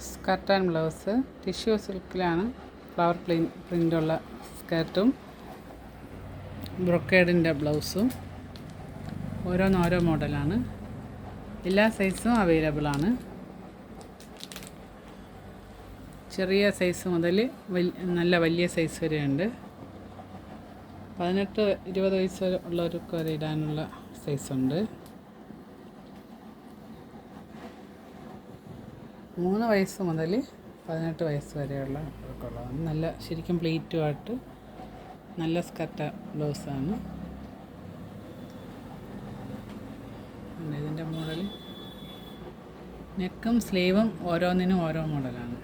Skirt and blouse tissue സിൽക്കിലാണ് flower പ്രിൻ്റുള്ള സ്കർട്ടും ബ്രൊക്കേഡിൻ്റെ ബ്ലൗസും ഓരോന്നോരോ മോഡലാണ്. എല്ലാ സൈസും അവൈലബിളാണ്. ചെറിയ സൈസ് മുതൽ നല്ല വലിയ സൈസ് വരെയുണ്ട്. 18-20 വയസ്സ് ഉള്ളവർക്ക് വരെ ഇടാനുള്ള സൈസുണ്ട്. 3 വയസ്സ് മുതൽ 18 വയസ്സ് വരെയുള്ളവർക്കുള്ളതാണ്. നല്ല ശരിക്കും പ്ലീറ്റുമായിട്ട് നല്ല സ്കർട്ട് ബ്ലൗസാണ്. ഇതിൻ്റെ മോഡൽ നെക്കും സ്ലീവും ഓരോന്നിനും ഓരോ മോഡലാണ്.